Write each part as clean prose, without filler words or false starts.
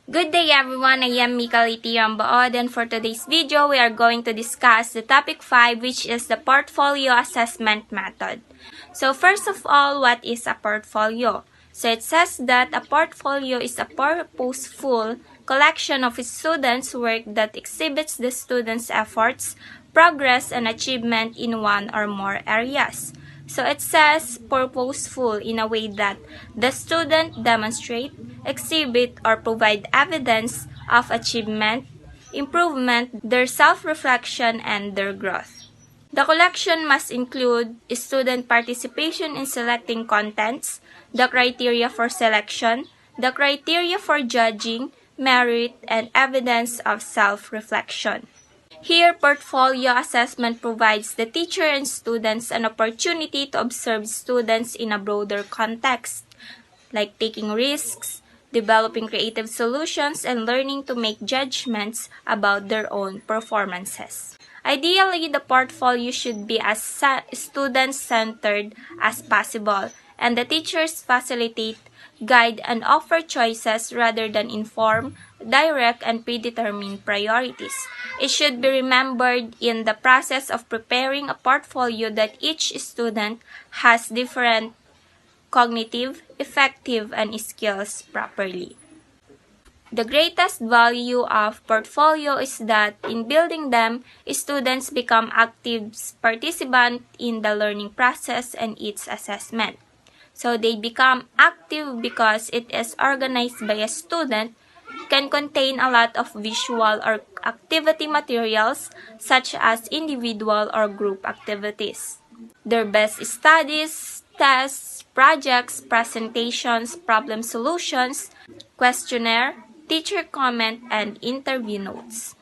Good day everyone, I am Mika Liti Rambaod, and for today's video, we are going to discuss the topic 5, which is the portfolio assessment method. So first of all, what is a portfolio? So it says that a portfolio is a purposeful collection of students' work that exhibits the students' efforts, progress, and achievement in one or more areas. So it says purposeful in a way that the student demonstrate, exhibit, or provide evidence of achievement, improvement, their self-reflection, and their growth. The collection must include student participation in selecting contents, the criteria for selection, the criteria for judging, merit, and evidence of self-reflection. Here, portfolio assessment provides the teacher and students an opportunity to observe students in a broader context, like taking risks, developing creative solutions, and learning to make judgments about their own performances. Ideally, the portfolio should be as student-centered as possible, and the teachers facilitate, guide, and offer choices rather than inform, direct, and predetermined priorities. It should be remembered in the process of preparing a portfolio that each student has different cognitive, affective, and skills properly. The greatest value of portfolio is that in building them, students become active participants in the learning process and its assessment. So they become active because it is organized by a student, can contain a lot of visual or activity materials such as individual or group activities. Their best studies, tests, projects, presentations, problem solutions, questionnaire, teacher comment, and interview notes.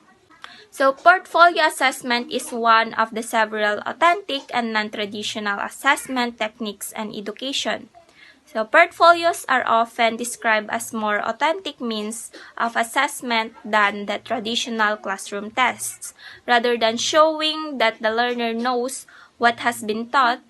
So, portfolio assessment is one of the several authentic and non-traditional assessment techniques in education. So, portfolios are often described as more authentic means of assessment than the traditional classroom tests. Rather than showing that the learner knows what has been taught,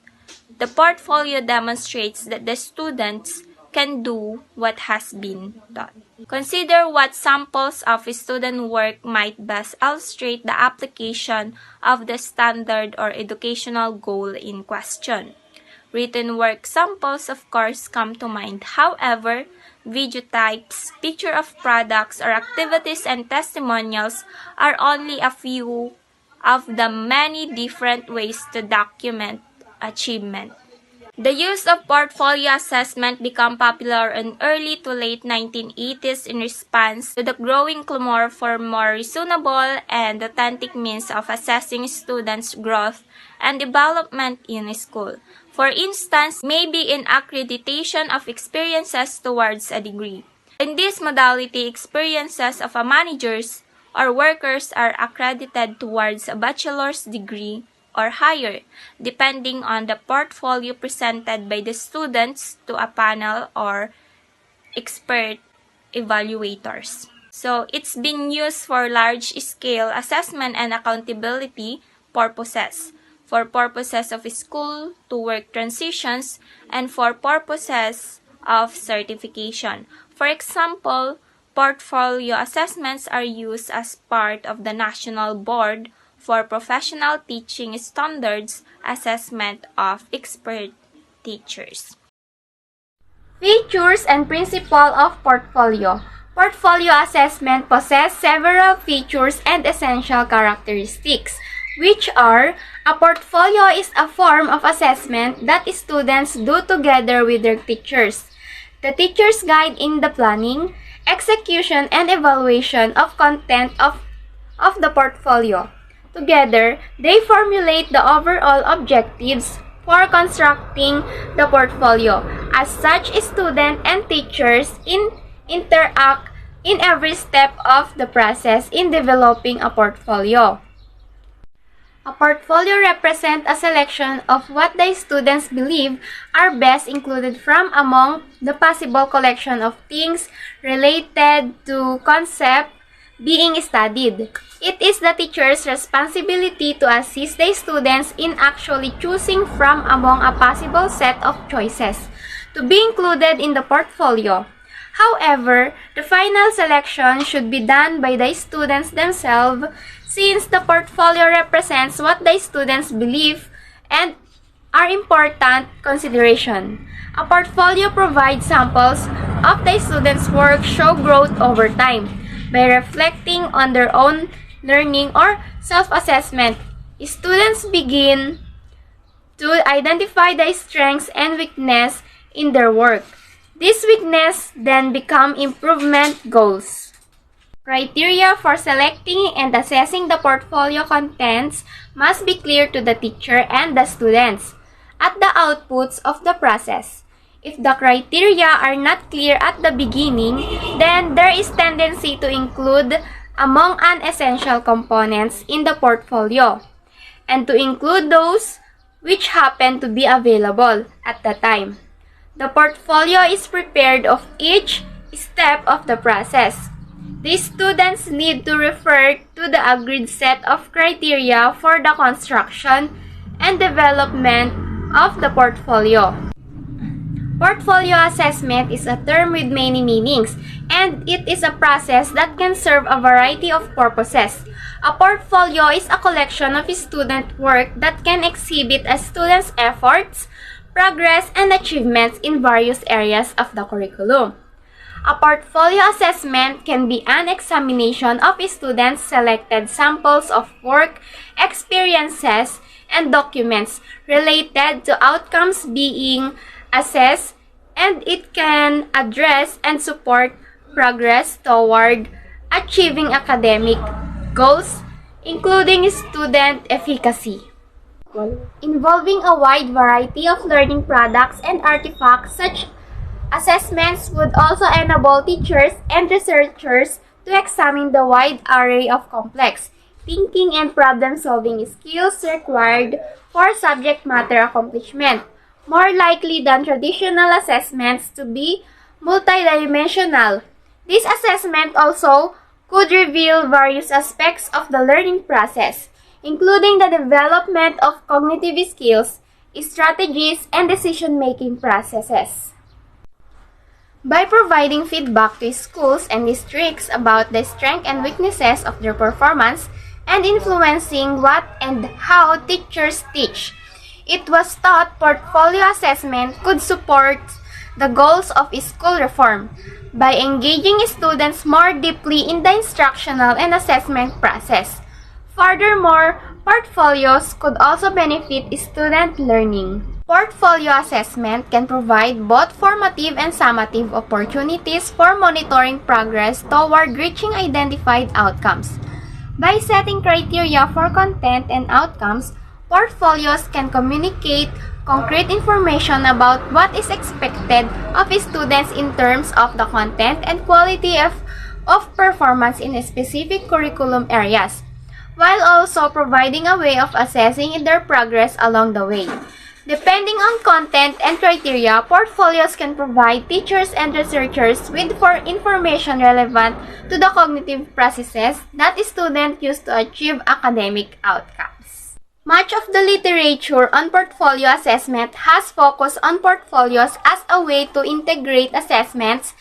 the portfolio demonstrates that the students can do what has been taught. Consider what samples of student work might best illustrate the application of the standard or educational goal in question. Written work samples, of course, come to mind. However, video types, picture of products, or activities and testimonials are only a few of the many different ways to document achievement. The use of portfolio assessment became popular in early to late 1980s in response to the growing clamor for more reasonable and authentic means of assessing students' growth and development in school. For instance, maybe in accreditation of experiences towards a degree. In this modality, experiences of a managers or workers are accredited towards a bachelor's degree or higher, depending on the portfolio presented by the students to a panel or expert evaluators. So, it's been used for large-scale assessment and accountability purposes, for purposes of school to work transitions, and for purposes of certification. For example, portfolio assessments are used as part of the National Board for Professional Teaching Standards assessment of expert teachers. Features and principle of portfolio. Portfolio assessment possess several features and essential characteristics, which are: a portfolio is a form of assessment that students do together with their teachers. The teachers guide in the planning, execution, and evaluation of content of the portfolio. Together, they formulate the overall objectives for constructing the portfolio. As such, students and teachers interact in every step of the process in developing a portfolio. A portfolio represents a selection of what the students believe are best included from among the possible collection of things related to concept being studied. It is the teacher's responsibility to assist the students in actually choosing from among a possible set of choices to be included in the portfolio. However, the final selection should be done by the students themselves since the portfolio represents what the students believe and are important consideration. A portfolio provides samples of the students' work show growth over time by reflecting on their own learning or self-assessment. Students begin to identify the strengths and weaknesses in their work. These weaknesses then become improvement goals. Criteria for selecting and assessing the portfolio contents must be clear to the teacher and the students at the outputs of the process. If the criteria are not clear at the beginning, then there is tendency to include among unessential components in the portfolio and to include those which happen to be available at the time. The portfolio is prepared of each step of the process. The students need to refer to the agreed set of criteria for the construction and development of the portfolio. Portfolio assessment is a term with many meanings, and it is a process that can serve a variety of purposes. A portfolio is a collection of student work that can exhibit a student's efforts, progress, and achievements in various areas of the curriculum. A portfolio assessment can be an examination of students' selected samples of work, experiences, and documents related to outcomes being assessed, and it can address and support progress toward achieving academic goals, including student efficacy. Involving a wide variety of learning products and artifacts, such assessments would also enable teachers and researchers to examine the wide array of complex thinking and problem-solving skills required for subject matter accomplishment, more likely than traditional assessments to be multidimensional. This assessment also could reveal various aspects of the learning process, including the development of cognitive skills, strategies, and decision-making processes. By providing feedback to schools and districts about the strengths and weaknesses of their performance and influencing what and how teachers teach, it was thought portfolio assessment could support the goals of school reform by engaging students more deeply in the instructional and assessment process. Furthermore, portfolios could also benefit student learning. Portfolio assessment can provide both formative and summative opportunities for monitoring progress toward reaching identified outcomes. By setting criteria for content and outcomes, portfolios can communicate concrete information about what is expected of students in terms of the content and quality of performance in specific curriculum areas, while also providing a way of assessing their progress along the way. Depending on content and criteria, portfolios can provide teachers and researchers with information relevant to the cognitive processes that students use to achieve academic outcomes. Much of the literature on portfolio assessment has focused on portfolios as a way to integrate assessments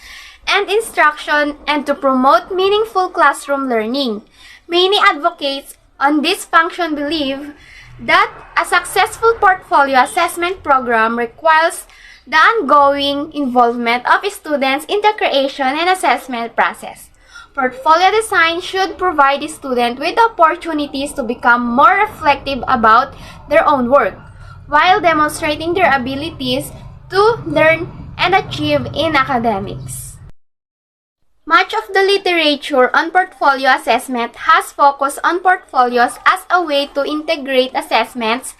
and instruction and to promote meaningful classroom learning. Many advocates on this function believe that a successful portfolio assessment program requires the ongoing involvement of students in the creation and assessment process. Portfolio design should provide students with opportunities to become more reflective about their own work, while demonstrating their abilities to learn and achieve in academics. Much of the literature on portfolio assessment has focused on portfolios as a way to integrate assessments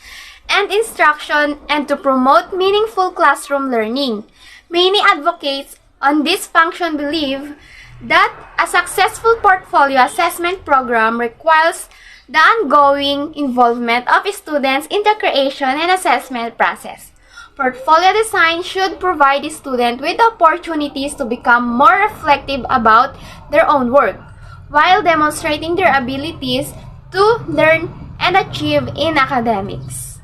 and instruction and to promote meaningful classroom learning. Many advocates on this function believe that a successful portfolio assessment program requires the ongoing involvement of students in the creation and assessment process. Portfolio design should provide students with opportunities to become more reflective about their own work, while demonstrating their abilities to learn and achieve in academics.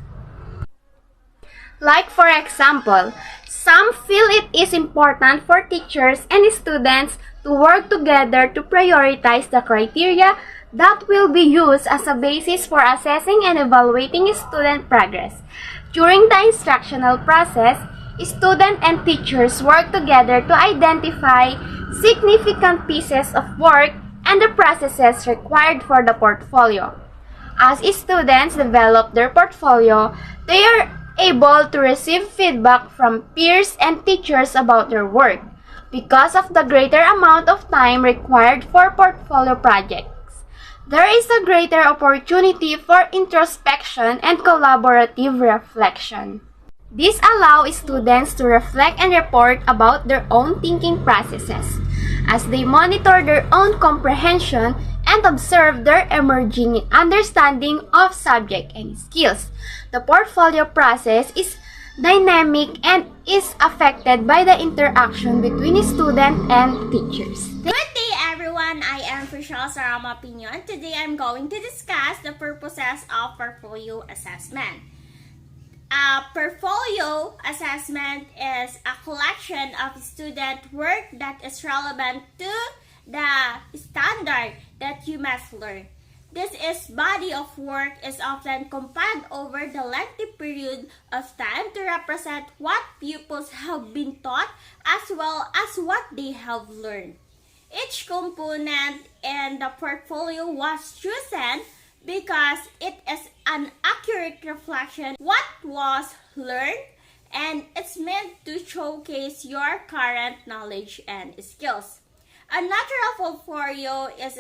Like for example, Some feel it is important for teachers and students to work together to prioritize the criteria that will be used as a basis for assessing and evaluating student progress. During the instructional process, students and teachers work together to identify significant pieces of work and the processes required for the portfolio. As students develop their portfolio, they are able to receive feedback from peers and teachers about their work because of the greater amount of time required for portfolio projects. There is a greater opportunity for introspection and collaborative reflection. This allows students to reflect and report about their own thinking processes as they monitor their own comprehension and observe their emerging understanding of subject and skills. The portfolio process is dynamic and is affected by the interaction between student and teachers. Good day everyone, I am Rochelle Sarama Pinion. Today I'm going to discuss the purposes of portfolio assessment. A portfolio assessment is a collection of student work that is relevant to the standard that you must learn. This body of work is often compiled over the lengthy period of time to represent what pupils have been taught as well as what they have learned. Each component in the portfolio was chosen because it is an accurate reflection of what was learned, and it's meant to showcase your current knowledge and skills. A natural portfolio is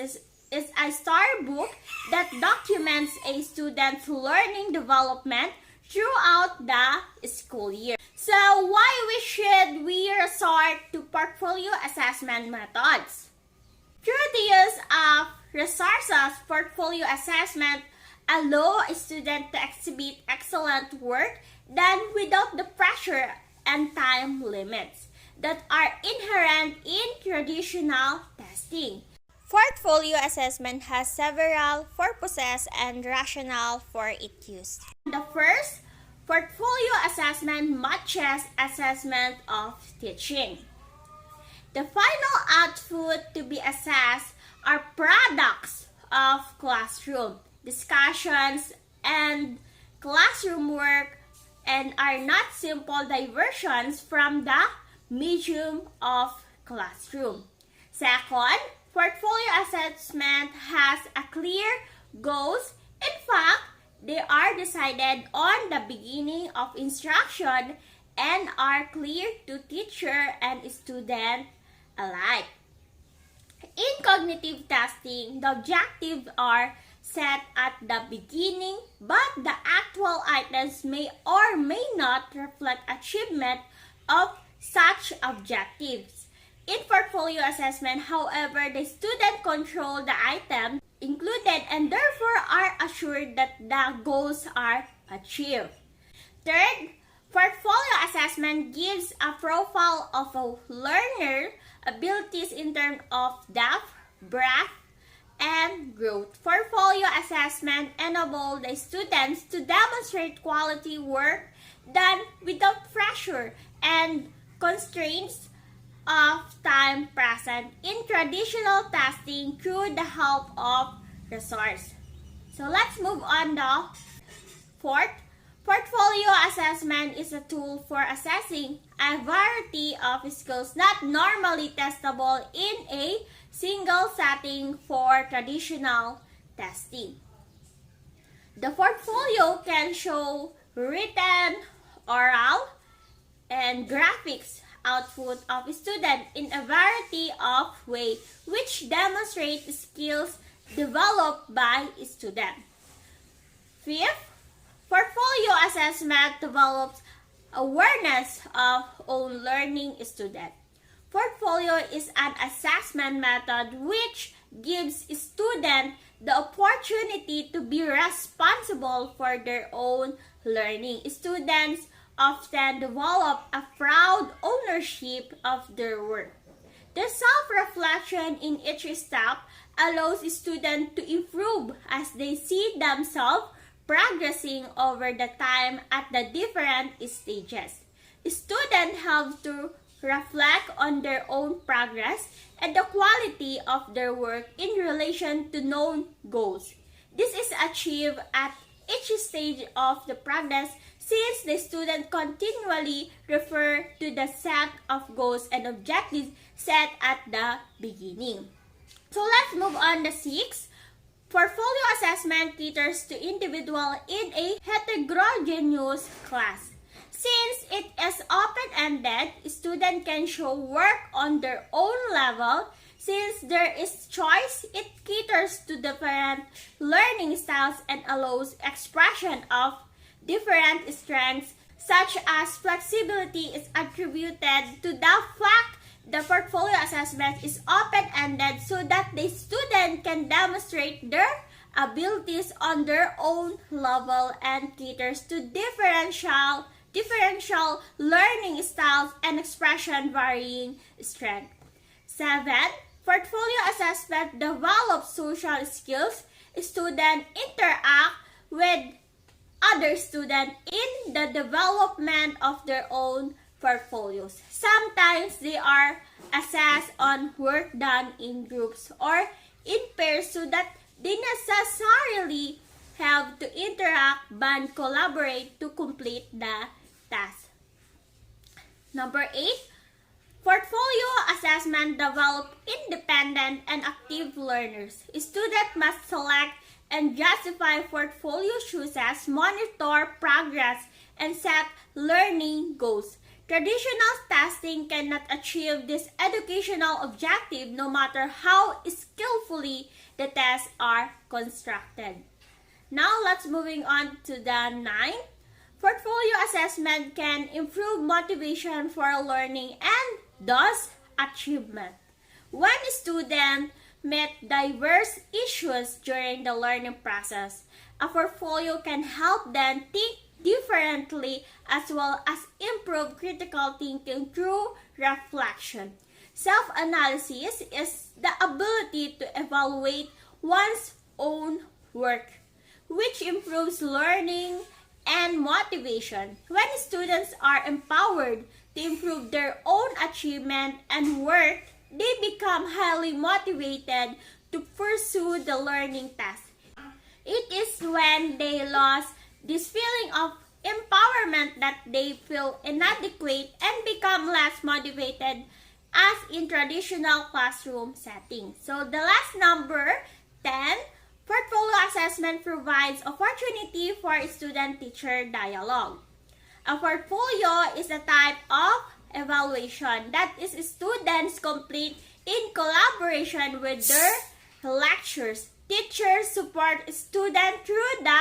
a storybook that documents a student's learning development throughout the school year. So why should we resort to portfolio assessment methods? Through the use of resources, portfolio assessment allow a student to exhibit excellent work done without the pressure and time limits that are inherent in traditional testing. Portfolio assessment has several purposes and rationale for its use. The first, portfolio assessment matches assessment of teaching. The final output to be assessed are products of classroom discussions and classroom work and are not simple diversions from the medium of classroom. Second, portfolio assessment has a clear goals. In fact, they are decided on the beginning of instruction and are clear to teacher and student alike. In cognitive testing, the objectives are set at the beginning, but the actual items may or may not reflect achievement of such objectives. In portfolio assessment, however, the student control the item included and therefore are assured that the goals are achieved. Third, portfolio assessment gives a profile of a learner abilities in terms of depth, breadth, and growth. Portfolio assessment enables the students to demonstrate quality work done without pressure and constraints of time present in traditional testing through the help of resource. So let's move on to fourth. Portfolio assessment is a tool for assessing a variety of skills not normally testable in a single setting for traditional testing. The portfolio can show written, oral, and graphics output of a student in a variety of ways which demonstrate skills developed by a student. Fifth, portfolio assessment develops awareness of own learning student. Portfolio is an assessment method which gives students the opportunity to be responsible for their own learning. Students often develop a proud ownership of their work. The self-reflection in each step allows students to improve as they see themselves progressing over the time at the different stages. Students have to reflect on their own progress and the quality of their work in relation to known goals. This is achieved at each stage of the progress since the student continually refer to the set of goals and objectives set at the beginning. So let's move on to 6. Portfolio assessment caters to individual in a heterogeneous class. Since it is open-ended, students can show work on their own level. Since there is choice, it caters to different learning styles and allows expression of different strengths, such as flexibility is attributed to the fact the portfolio assessment is open-ended so that the student can demonstrate their abilities on their own level and caters to differential learning styles and expression varying strength. 7. Portfolio assessment develops social skills. Students interact with other students in the development of their own portfolios. Sometimes they are assessed on work done in groups or in pairs so that they necessarily have to interact but collaborate to complete the task. Number 8. Portfolio assessment develops independent and active learners. Students must select and justify portfolio choices, monitor progress, and set learning goals. Traditional testing cannot achieve this educational objective no matter how skillfully the tests are constructed. Now let's moving on to the 9. Portfolio assessment can improve motivation for learning and thus achievement. When students meet diverse issues during the learning process, a portfolio can help them think differently as well as improve critical thinking through reflection. Self-analysis is the ability to evaluate one's own work, which improves learning and motivation. When students are empowered to improve their own achievement and work, they become highly motivated to pursue the learning task. It is when they lose this feeling of empowerment that they feel inadequate and become less motivated as in traditional classroom settings. So the last number, 10, portfolio assessment provides opportunity for student-teacher dialogue. A portfolio is a type of evaluation that is students complete in collaboration with their lectures. Teachers support students through the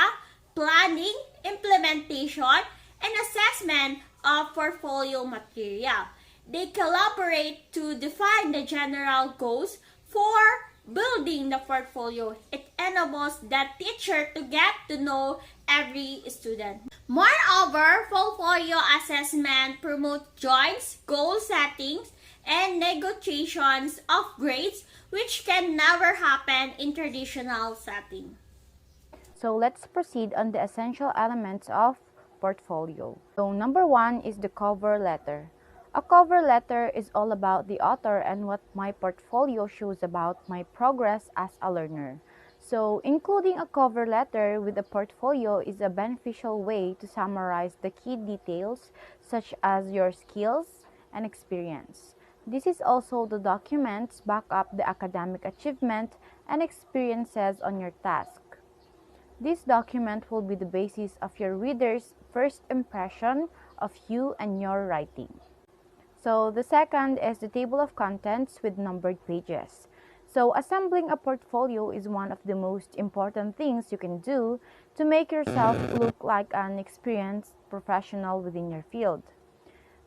planning, implementation, and assessment of portfolio material. They collaborate to define the general goals for building the portfolio. It enables the teacher to get to know every student. Moreover, portfolio assessment promotes joint goal settings and negotiations of grades, which can never happen in traditional setting. So let's proceed on the essential elements of portfolio. So number 1 is the cover letter. A cover letter is all about the author and what my portfolio shows about my progress as a learner. So including a cover letter with a portfolio is a beneficial way to summarize the key details such as your skills and experience. This is also the documents back up the academic achievement and experiences on your task. This document will be the basis of your reader's first impression of you and your writing. So the second is the table of contents with numbered pages. So assembling a portfolio is one of the most important things you can do to make yourself look like an experienced professional within your field.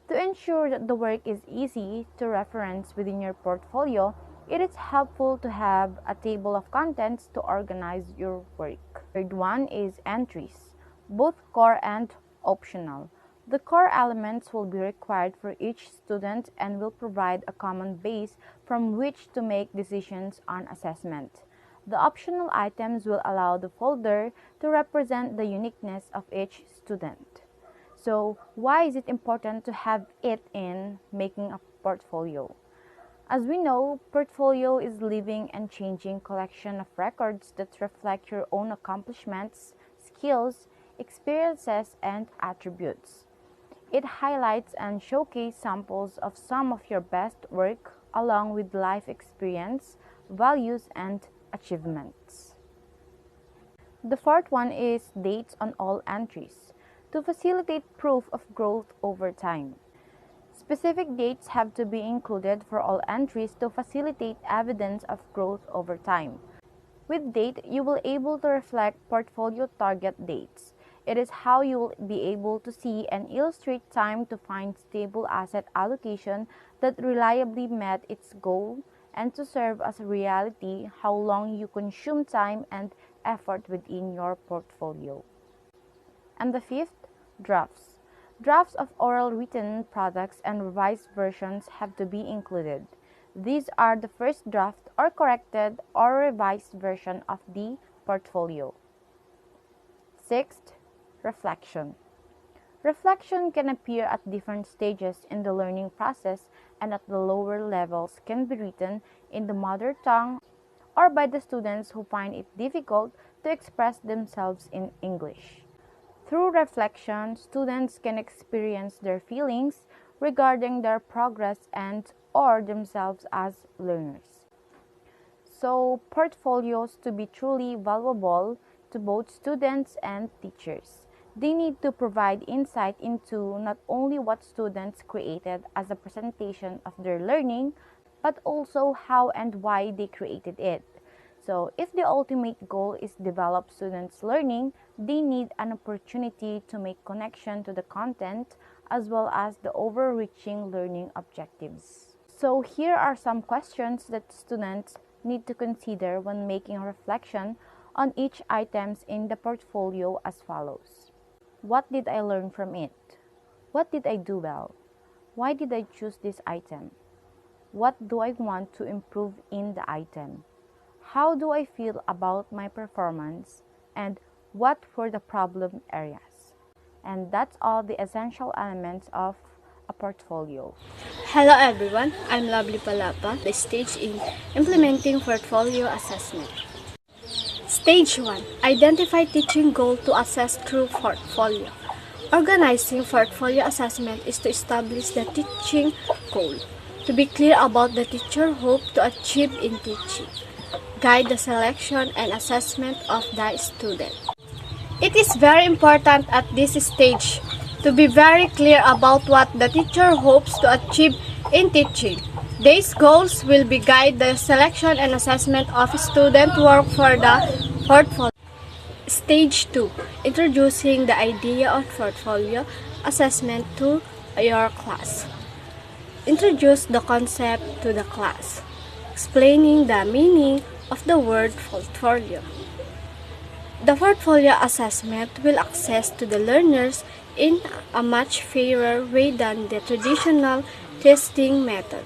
To ensure that the work is easy to reference within your portfolio, it is helpful to have a table of contents to organize your work. Third one is entries, both core and optional. The core elements will be required for each student and will provide a common base from which to make decisions on assessment. The optional items will allow the folder to represent the uniqueness of each student. So, why is it important to have it in making a portfolio? As we know, portfolio is living and changing collection of records that reflect your own accomplishments, skills, experiences, and attributes. It highlights and showcases samples of some of your best work along with life experience, values, and achievements. The fourth one is dates on all entries to facilitate proof of growth over time. Specific dates have to be included for all entries to facilitate evidence of growth over time. With date, you will be able to reflect portfolio target dates. It is how you will be able to see and illustrate time to find stable asset allocation that reliably met its goal and to serve as a reality how long you consume time and effort within your portfolio. And the fifth, drafts. Drafts of oral written products and revised versions have to be included. These are the first draft or corrected or revised version of the portfolio. Sixth, reflection. Reflection can appear at different stages in the learning process and at the lower levels can be written in the mother tongue or by the students who find it difficult to express themselves in English. Through reflection, students can experience their feelings regarding their progress and or themselves as learners. So, portfolios to be truly valuable to both students and teachers. They need to provide insight into not only what students created as a presentation of their learning, but also how and why they created it. So, if the ultimate goal is develop students' learning, they need an opportunity to make connection to the content as well as the overreaching learning objectives. So, here are some questions that students need to consider when making a reflection on each items in the portfolio as follows. What did I learn from it? What did I do well? Why did I choose this item? What do I want to improve in the item? How do I feel about my performance? And what were the problem areas? And that's all the essential elements of a portfolio. Hello everyone, I'm Lovely Palapa, the stage in implementing portfolio assessment. Stage 1. Identify teaching goal to assess through portfolio. Organizing portfolio assessment is to establish the teaching goal, to be clear about the teacher hope to achieve in teaching, guide the selection and assessment of the student. It is very important at this stage to be very clear about what the teacher hopes to achieve in teaching. These goals will be guide the selection and assessment of student work for the portfolio. Stage 2. Introducing the idea of portfolio assessment to your class. Introduce the concept to the class, explaining the meaning of the word portfolio. The portfolio assessment will access to the learners in a much fairer way than the traditional testing method.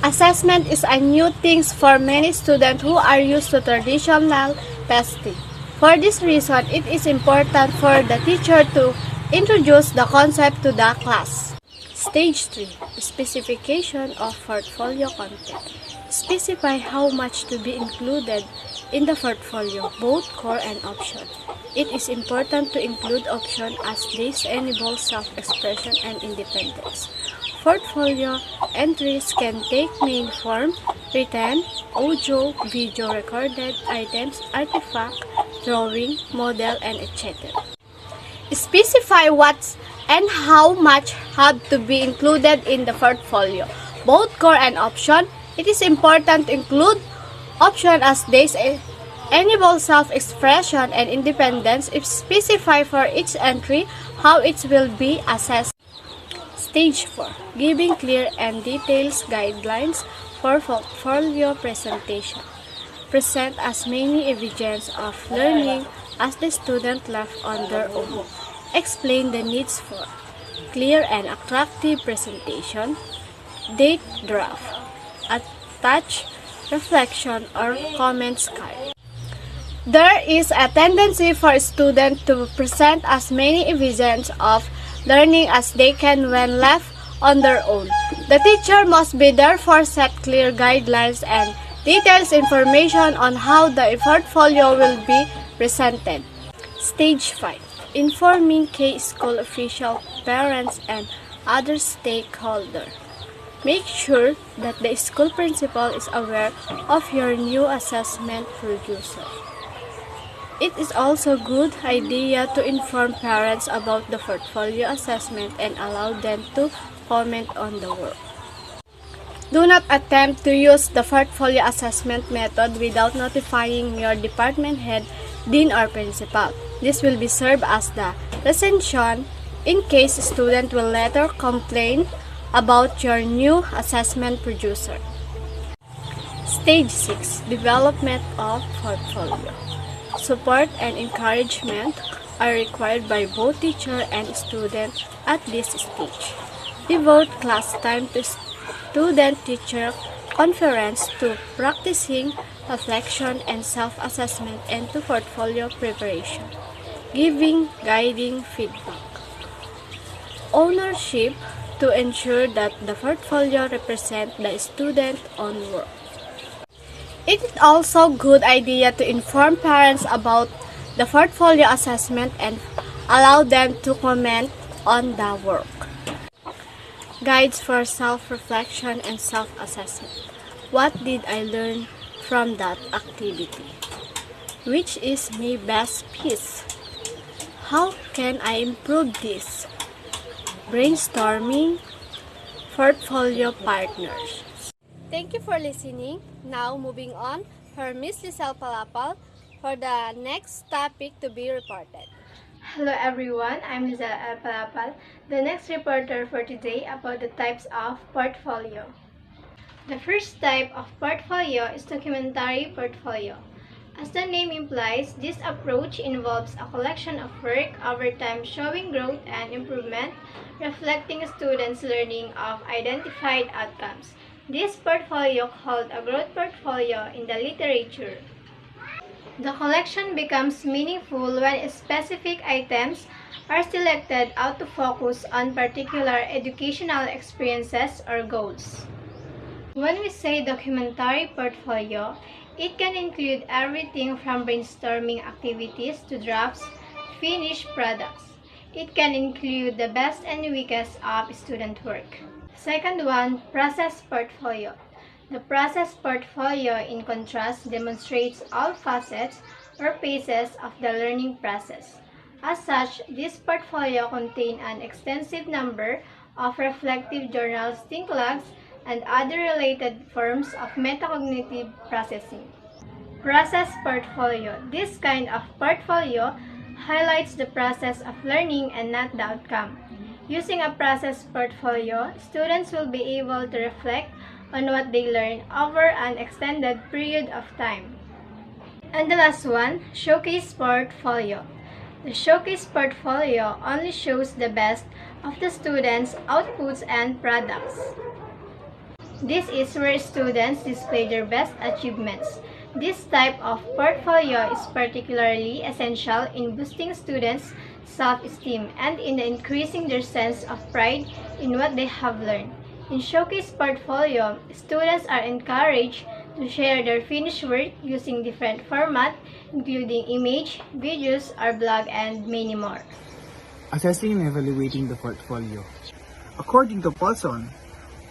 Assessment is a new thing for many students who are used to traditional testing. For this reason, it is important for the teacher to introduce the concept to the class. Stage 3. Specification of portfolio content. Specify how much to be included in the portfolio, both core and option. It is important to include option as these enable self-expression and independence. Portfolio entries can take main form, written, audio, video recorded, items, artifact, drawing, model, and etc. Specify what and how much have to be included in the portfolio, both core and option. It is important to include option as these enable self-expression and independence. If specify for each entry how it will be assessed. Stage 4. Giving clear and detailed guidelines for portfolio presentation. Present as many evidence of learning as the student left on their own. Explain the needs for clear and attractive presentation. Date draft. Attach reflection or comments card. There is a tendency for students to present as many evidence of learning as they can when left on their own. The teacher must be therefore set clear guidelines and details information on how the portfolio will be presented. Stage 5. Informing K-school official, parents, and other stakeholders. Make sure that the school principal is aware of your new assessment producer. It is also a good idea to inform parents about the portfolio assessment and allow them to comment on the work. Do not attempt to use the portfolio assessment method without notifying your department head, dean, or principal. This will be served as the recension in case a student will later complain about your new assessment producer. Stage 6. Development of portfolio. Support and encouragement are required by both teacher and student at this stage. Devote class time to student-teacher conference, to practicing reflection and self-assessment, and to portfolio preparation, giving guiding feedback. Ownership to ensure that the portfolio represents the student on work. It is also a good idea to inform parents about the portfolio assessment and allow them to comment on the work. Guides for self-reflection and self-assessment. What did I learn from that activity? Which is my best piece? How can I improve this? Brainstorming, portfolio partners. Thank you for listening. Now moving on for Miss Lizelle Palapal for the next topic to be reported. Hello everyone, I'm Lizelle Palapal, the next reporter for today about the types of portfolio. The first type of portfolio is documentary portfolio. As the name implies, this approach involves a collection of work over time showing growth and improvement, reflecting a student's learning of identified outcomes. This portfolio called a growth portfolio in the literature. The collection becomes meaningful when specific items are selected out to focus on particular educational experiences or goals. When we say documentary portfolio, it can include everything from brainstorming activities to drafts, finished products. It can include the best and weakest of student work. Second one, process portfolio. The process portfolio, in contrast, demonstrates all facets or phases of the learning process. As such, this portfolio contains an extensive number of reflective journals, think logs, and other related forms of metacognitive processing. Process portfolio. This kind of portfolio highlights the process of learning and not the outcome. Using a process portfolio, students will be able to reflect on what they learn over an extended period of time. And the last one, showcase portfolio. The showcase portfolio only shows the best of the students' outputs and products. This is where students display their best achievements. This type of portfolio is particularly essential in boosting students' self-esteem and in increasing their sense of pride in what they have learned. In showcase portfolio, students are encouraged to share their finished work using different formats, including image, videos, or blog, and many more. Assessing and evaluating the portfolio. According to Paulson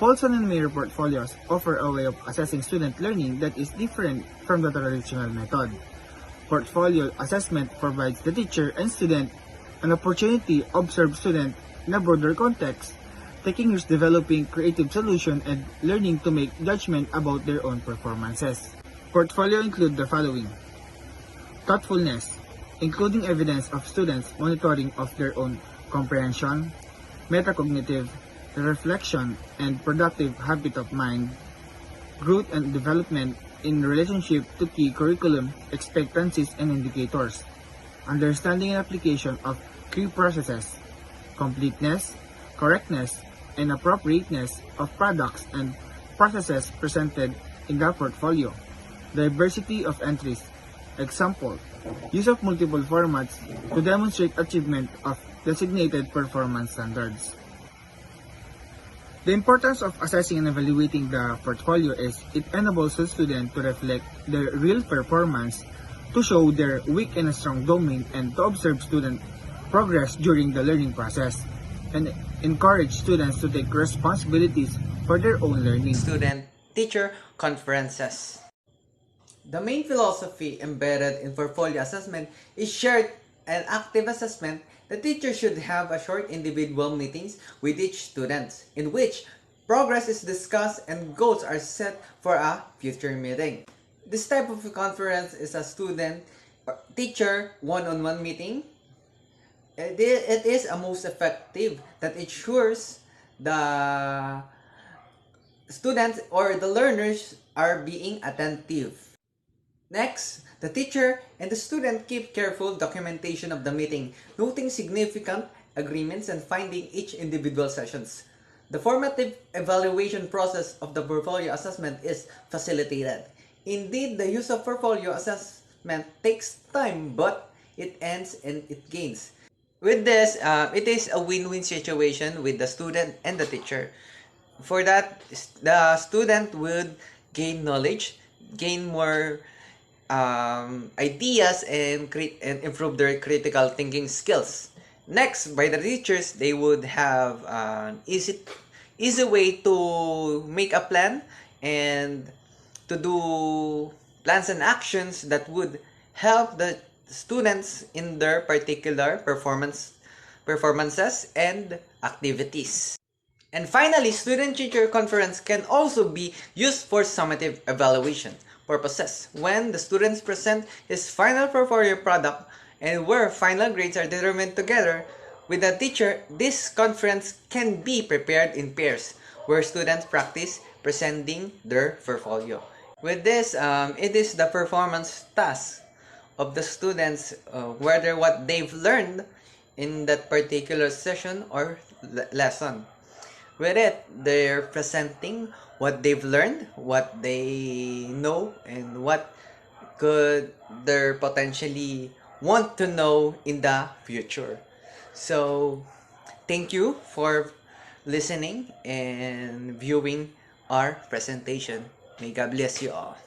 and Mayer portfolios offer a way of assessing student learning that is different from the traditional method. Portfolio assessment provides the teacher and student an opportunity to observe student in a broader context, taking risks developing creative solutions and learning to make judgment about their own performances. Portfolio include the following: thoughtfulness, including evidence of students' monitoring of their own comprehension, metacognitive, reflection, and productive habit of mind, growth and development in relationship to key curriculum expectancies and indicators, understanding and application of key processes, completeness, correctness, and appropriateness of products and processes presented in the portfolio, diversity of entries, Example, use of multiple formats to demonstrate achievement of designated performance standards. The importance of assessing and evaluating the portfolio is it enables the student to reflect their real performance, to show their weak and strong domain, and to observe student progress during the learning process, and encourage students to take responsibilities for their own learning. Student-teacher conferences. The main philosophy embedded in portfolio assessment is shared and active assessment. The teacher should have a short individual meetings with each student in which progress is discussed and goals are set for a future meeting. This type of conference is a student-teacher one-on-one meeting. It is a most effective that ensures the students or the learners are being attentive. Next, the teacher and the student keep careful documentation of the meeting, noting significant agreements and finding each individual sessions. The formative evaluation process of the portfolio assessment is facilitated. Indeed, the use of portfolio assessment takes time, but it ends and it gains. With this, it is a win-win situation with the student and the teacher. For that, the student would gain knowledge, gain more ideas, and improve their critical thinking skills. Next, by the teachers, they would have an easy way to make a plan and to do plans and actions that would help the students in their particular performances and activities. And finally, student-teacher conference can also be used for summative evaluation purposes when the students present his final portfolio product and where final grades are determined together with the teacher. This conference can be prepared in pairs where students practice presenting their portfolio. With this, it is the performance task of the students, whether what they've learned in that particular session or lesson. With it, they're presenting what they've learned, what they know, and what could they potentially want to know in the future. So, thank you for listening and viewing our presentation. May God bless you all.